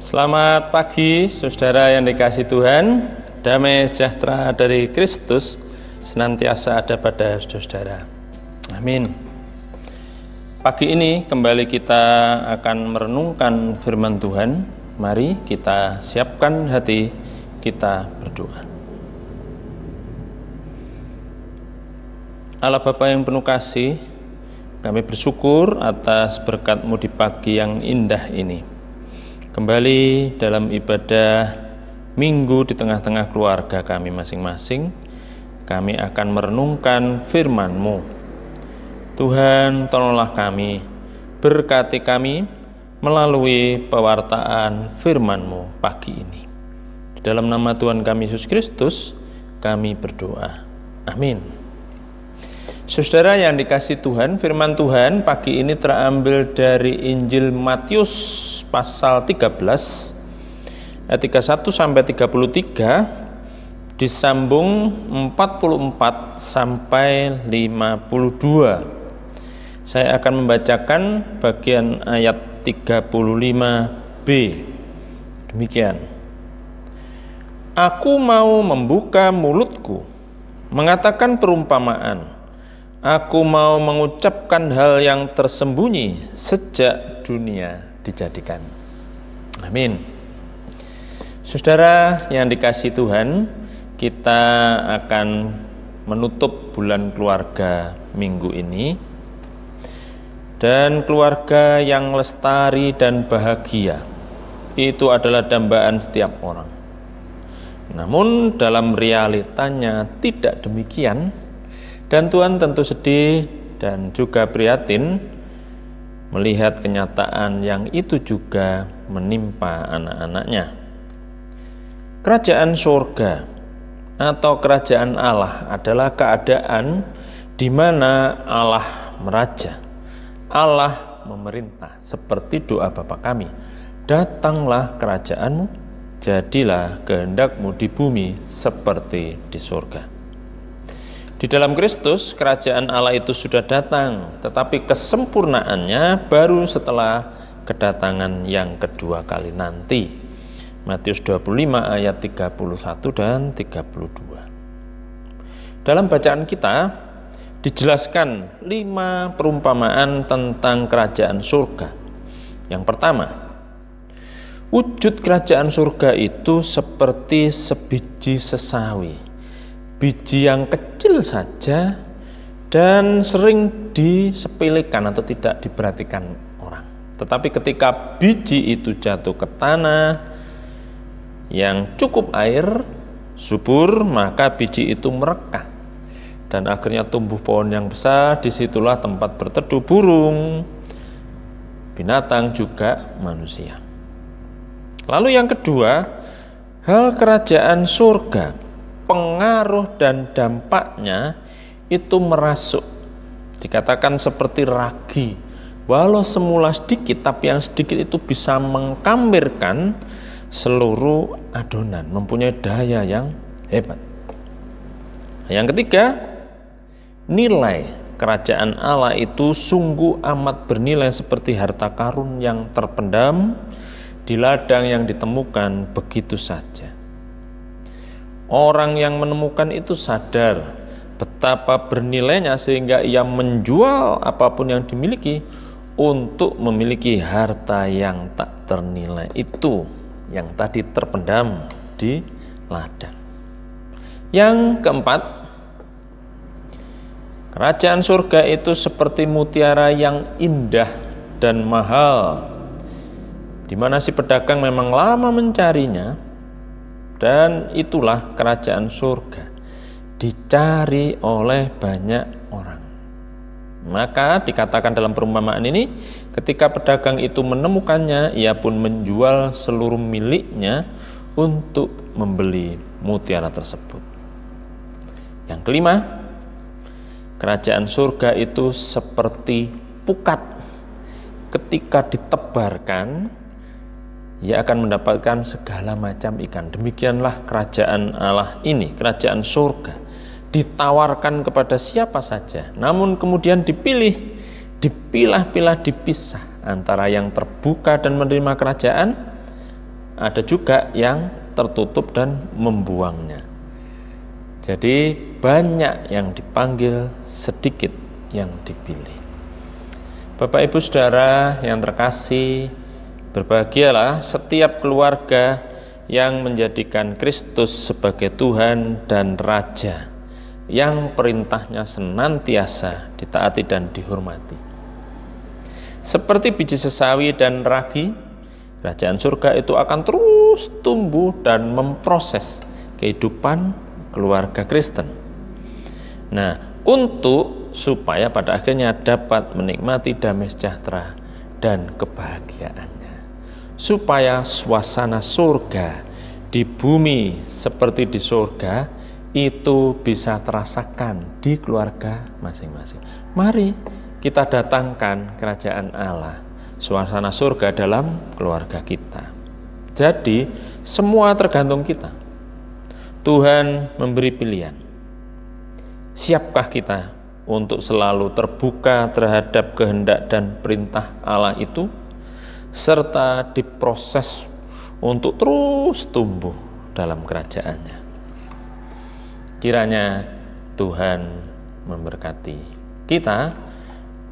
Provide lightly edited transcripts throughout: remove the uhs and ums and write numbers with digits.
Selamat pagi, saudara yang dikasihi Tuhan. Damai sejahtera dari Kristus senantiasa ada pada saudara. Amin. Pagi ini kembali kita akan merenungkan firman Tuhan. Mari kita siapkan hati, kita berdoa. Allah Bapa yang penuh kasih, kami bersyukur atas berkat-Mu di pagi yang indah ini. Kembali dalam ibadah minggu di tengah-tengah keluarga kami masing-masing, kami akan merenungkan firman-Mu. Tuhan, tolonglah kami, berkati kami melalui pewartaan firman-Mu pagi ini. Di dalam nama Tuhan kami Yesus Kristus, kami berdoa. Amin. Saudara yang dikasihi Tuhan, firman Tuhan pagi ini terambil dari Injil Matius pasal 13 ayat 31 sampai 33, disambung 44 sampai 52. Saya akan membacakan bagian ayat 35b. Demikian. Aku mau membuka mulutku, mengatakan perumpamaan. Aku mau mengucapkan hal yang tersembunyi sejak dunia dijadikan. Amin. Saudara yang dikasihi Tuhan, kita akan menutup bulan keluarga minggu ini. Dan keluarga yang lestari dan bahagia itu adalah dambaan setiap orang. Namun dalam realitanya tidak demikian. Dan Tuhan tentu sedih dan juga prihatin melihat kenyataan yang itu juga menimpa anak-anaknya. Kerajaan surga atau kerajaan Allah adalah keadaan di mana Allah meraja, Allah memerintah, seperti doa Bapa kami, datanglah kerajaan-Mu, jadilah kehendak-Mu di bumi seperti di surga. Di dalam Kristus, kerajaan Allah itu sudah datang, tetapi kesempurnaannya baru setelah kedatangan yang kedua kali nanti. Matius 25 ayat 31 dan 32. Dalam bacaan kita, dijelaskan 5 perumpamaan tentang kerajaan surga. Yang pertama, wujud kerajaan surga itu seperti sebiji sesawi. Biji yang kecil saja dan sering disepelekan atau tidak diperhatikan orang. Tetapi ketika biji itu jatuh ke tanah yang cukup air, subur, maka biji itu merekah dan akhirnya tumbuh pohon yang besar. Disitulah tempat berteduh burung, binatang, juga manusia. Lalu yang kedua, hal kerajaan surga, pengaruh dan dampaknya itu merasuk. Dikatakan seperti ragi. Walau semula sedikit, tapi yang sedikit itu bisa mengkambirkan seluruh adonan, mempunyai daya yang hebat. Yang ketiga, nilai kerajaan Allah itu sungguh amat bernilai seperti harta karun yang terpendam di ladang yang ditemukan begitu saja. Orang yang menemukan itu sadar betapa bernilainya sehingga ia menjual apapun yang dimiliki untuk memiliki harta yang tak ternilai itu, yang tadi terpendam di ladang. Yang keempat, kerajaan surga itu seperti mutiara yang indah dan mahal, di mana si pedagang memang lama mencarinya. Dan itulah kerajaan surga, dicari oleh banyak orang. Maka dikatakan dalam perumpamaan ini, ketika pedagang itu menemukannya, ia pun menjual seluruh miliknya untuk membeli mutiara tersebut. Yang kelima, kerajaan surga itu seperti pukat. Ketika ditebarkan, ia akan mendapatkan segala macam ikan. Demikianlah kerajaan Allah ini, kerajaan surga. Ditawarkan kepada siapa saja, namun kemudian dipilah-pilah, dipisah antara yang terbuka dan menerima kerajaan ada juga yang tertutup dan membuangnya. Jadi banyak yang dipanggil, sedikit yang dipilih. Bapak Ibu Saudara yang terkasih, berbahagialah setiap keluarga yang menjadikan Kristus sebagai Tuhan dan Raja, yang perintahnya senantiasa ditaati dan dihormati. Seperti biji sesawi dan ragi, kerajaan surga itu akan terus tumbuh dan memproses kehidupan keluarga Kristen. Nah, supaya pada akhirnya dapat menikmati damai sejahtera dan kebahagiaannya, supaya suasana surga di bumi seperti di surga itu bisa terasakan di keluarga masing-masing. Mari kita datangkan kerajaan Allah, suasana surga dalam keluarga kita. Jadi semua tergantung kita. Tuhan memberi pilihan. Siapkah kita untuk selalu terbuka terhadap kehendak dan perintah Allah itu, serta diproses untuk terus tumbuh dalam kerajaannya? Kiranya Tuhan memberkati kita,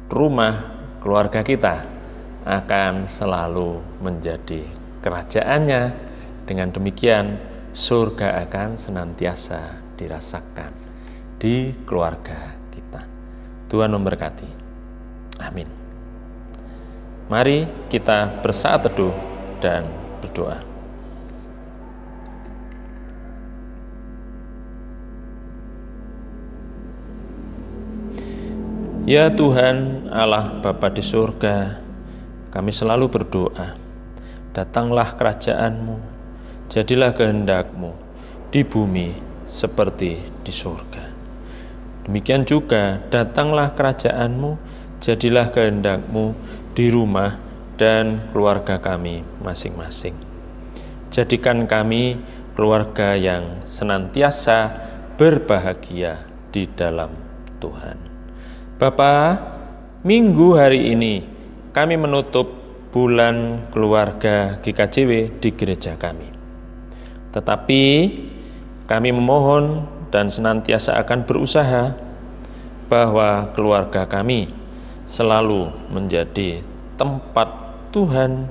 rumah keluarga kita akan selalu menjadi kerajaannya. Dengan demikian surga akan senantiasa dirasakan di keluarga kita. Tuhan memberkati. Amin. Mari kita bersaat teduh dan berdoa. Ya Tuhan Allah Bapa di surga, kami selalu berdoa, datanglah kerajaan-Mu, jadilah kehendak-Mu di bumi seperti di surga. Demikian juga datanglah kerajaan-Mu, jadilah kehendak-Mu di rumah dan keluarga kami masing-masing. Jadikan kami keluarga yang senantiasa berbahagia di dalam Tuhan. Bapa, minggu hari ini kami menutup bulan keluarga GKJW di gereja kami. Tetapi kami memohon dan senantiasa akan berusaha bahwa keluarga kami selalu menjadi tempat Tuhan,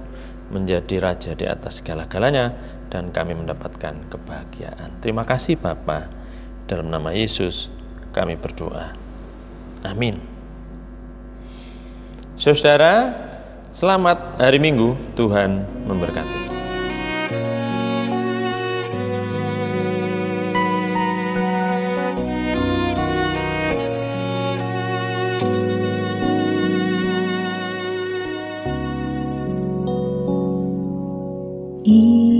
menjadi Raja di atas segala-galanya, dan kami mendapatkan kebahagiaan. Terima kasih Bapa, dalam nama Yesus kami berdoa. Amin. Saudara, selamat hari Minggu, Tuhan memberkati. Iya.